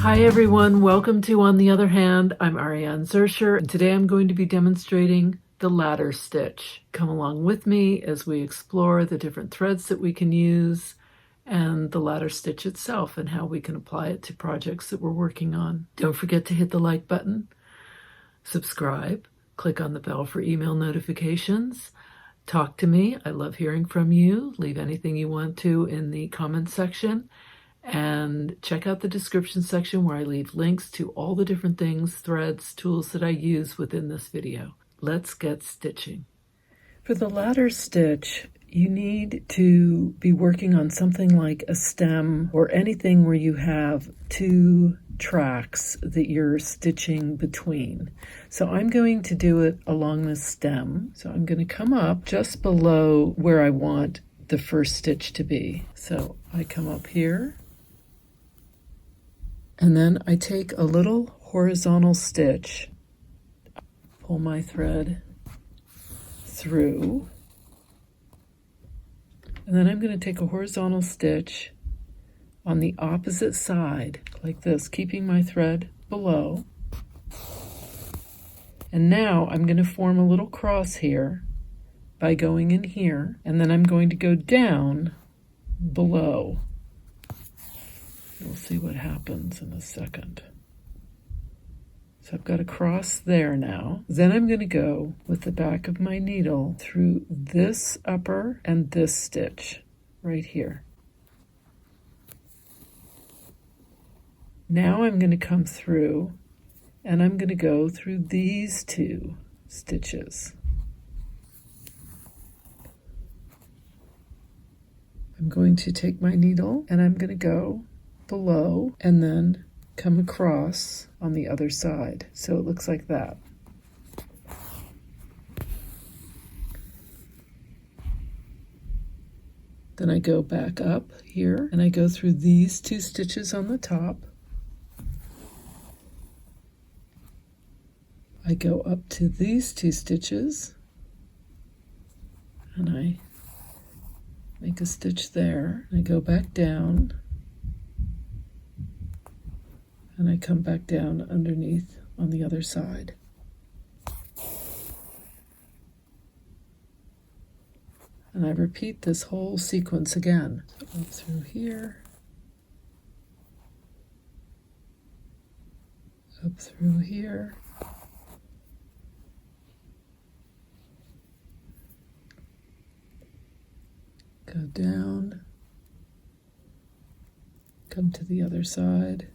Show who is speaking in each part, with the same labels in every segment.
Speaker 1: Hi everyone, welcome to On the Other Hand. I'm Ariane Zurcher, and today I'm going to be demonstrating the ladder stitch. Come along with me as we explore the different threads that we can use and the ladder stitch itself and how we can apply it to projects that we're working on. Don't forget to hit the like button, subscribe, click on the bell for email notifications. Talk to me. I love hearing from you. Leave anything you want to in the comments section. And check out the description section where I leave links to all the different things, threads, tools that I use within this video. Let's get stitching. For the ladder stitch, you need to be working on something like a stem or anything where you have two tracks that you're stitching between. So I'm going to do it along the stem. So I'm going to come up just below where I want the first stitch to be. So I come up here. And then I take a little horizontal stitch, pull my thread through, and then I'm going to take a horizontal stitch on the opposite side, like this, keeping my thread below. And now I'm going to form a little cross here by going in here, and then I'm going to go down below. We'll see what happens in a second. So I've got a cross there now. Then I'm going to go with the back of my needle through this upper and this stitch right here. Now I'm going to come through and I'm going to go through these two stitches. I'm going to take my needle and I'm going to go below and then come across on the other side. So it looks like that. Then I go back up here and I go through these two stitches on the top. I go up to these two stitches and I make a stitch there. I go back down and I come back down underneath on the other side. And I repeat this whole sequence again. So up through here, up through here, go down, come to the other side,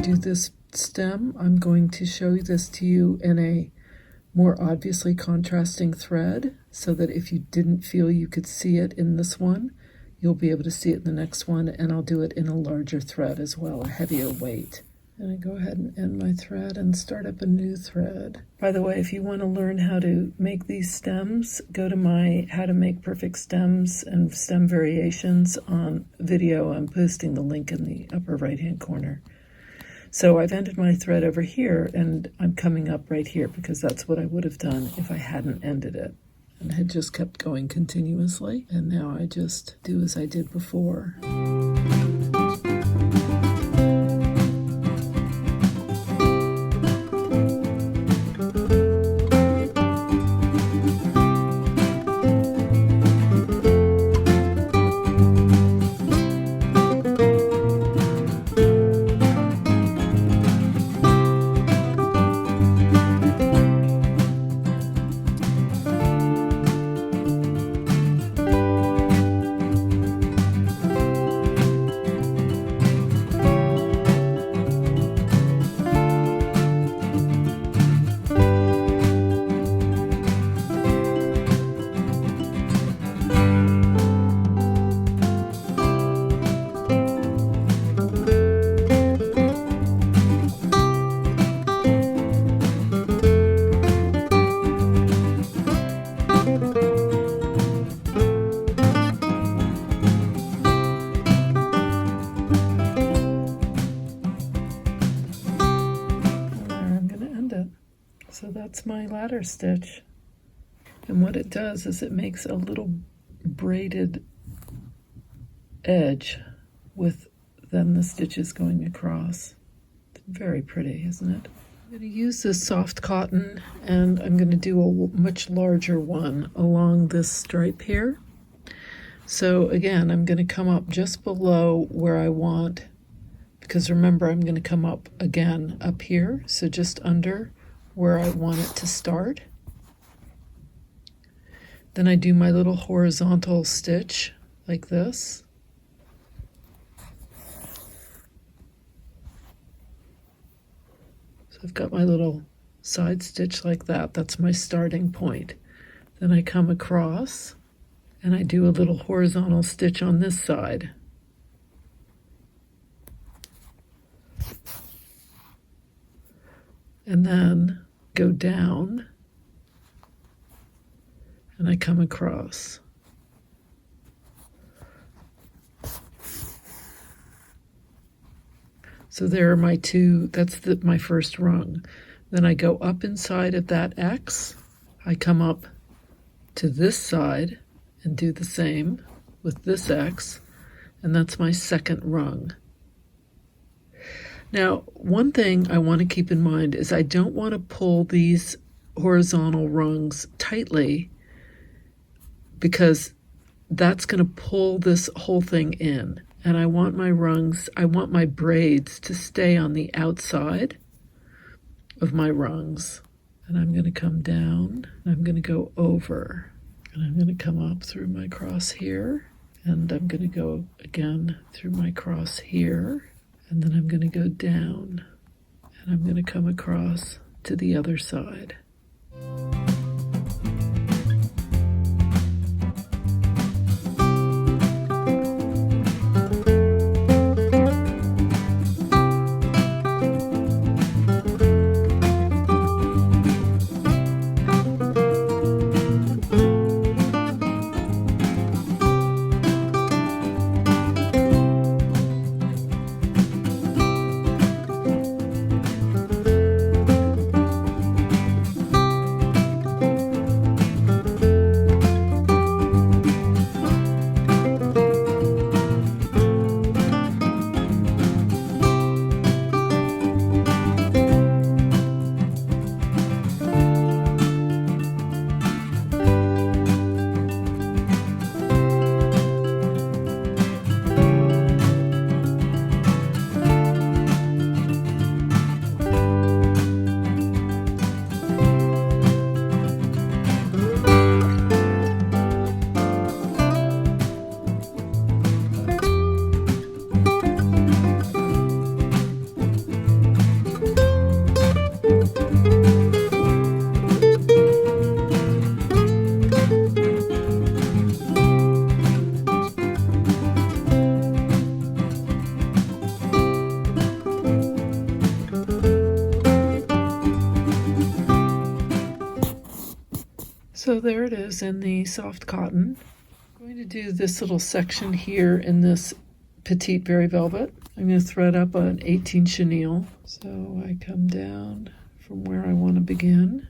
Speaker 1: do this stem, I'm going to show this to you in a more obviously contrasting thread so that if you didn't feel you could see it in this one, you'll be able to see it in the next one, and I'll do it in a larger thread as well, a heavier weight. And I go ahead and end my thread and start up a new thread. By the way, if you want to learn how to make these stems, go to my How to Make Perfect Stems and Stem Variations on video. I'm posting the link in the upper right-hand corner. So I've ended my thread over here, and I'm coming up right here because that's what I would have done if I hadn't ended it and had just kept going continuously. And now I just do as I did before. So that's my ladder stitch. And what it does is it makes a little braided edge with then the stitches going across. It's very pretty, isn't it? I'm going to use this soft cotton, and I'm going to do a much larger one along this stripe here. So again, I'm going to come up just below where I want, because remember, I'm going to come up again up here, so just under where I want it to start. Then I do my little horizontal stitch like this. So I've got my little side stitch like that. That's my starting point. Then I come across and I do a little horizontal stitch on this side. And then go down and I come across. So there are my two, that's my first rung. Then I go up inside of that X. I come up to this side and do the same with this X, and that's my second rung. Now, one thing I want to keep in mind is I don't want to pull these horizontal rungs tightly, because that's going to pull this whole thing in. And I want my rungs, I want my braids to stay on the outside of my rungs. And I'm going to come down, and I'm going to go over, and I'm going to come up through my cross here, and I'm going to go again through my cross here, and then I'm going to go down, and I'm going to come across to the other side. So there it is in the soft cotton. I'm going to do this little section here in this Petite Berry Velvet. I'm going to thread up an 18 chenille. So I come down from where I want to begin.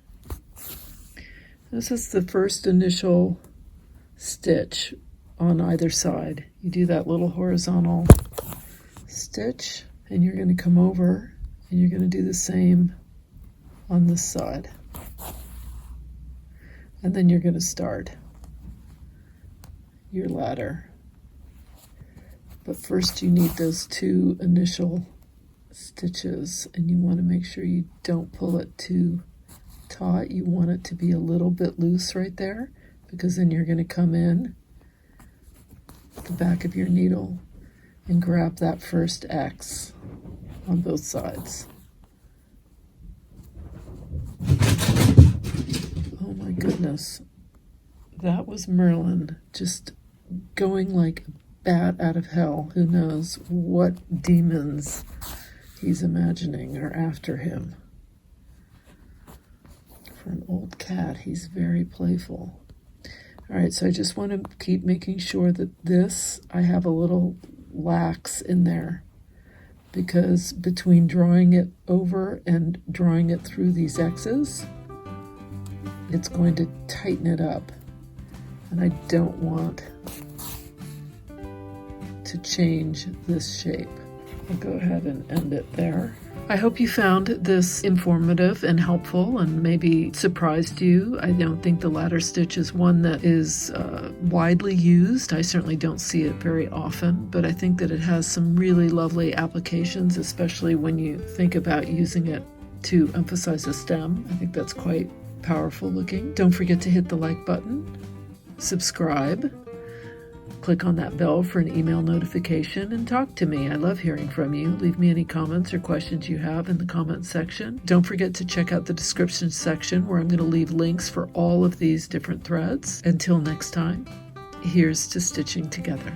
Speaker 1: This is the first initial stitch on either side. You do that little horizontal stitch, and you're going to come over and you're going to do the same on this side. And then you're going to start your ladder. But first you need those two initial stitches, and you want to make sure you don't pull it too taut. You want it to be a little bit loose right there, because then you're going to come in at the back of your needle and grab that first X on both sides. Oh my goodness, that was Merlin just going like a bat out of hell. Who knows what demons he's imagining are after him. For an old cat, he's very playful. All right, so I just want to keep making sure that this, I have a little lax in there, because between drawing it over and drawing it through these X's, it's going to tighten it up. And I don't want to change this shape. I'll go ahead and end it there. I hope you found this informative and helpful and maybe surprised you. I don't think the ladder stitch is one that is widely used. I certainly don't see it very often, but I think that it has some really lovely applications, especially when you think about using it to emphasize a stem. I think that's quite powerful looking. Don't forget to hit the like button, subscribe, click on that bell for an email notification, and talk to me. I love hearing from you. Leave me any comments or questions you have in the comments section. Don't forget to check out the description section where I'm going to leave links for all of these different threads. Until next time, here's to stitching together.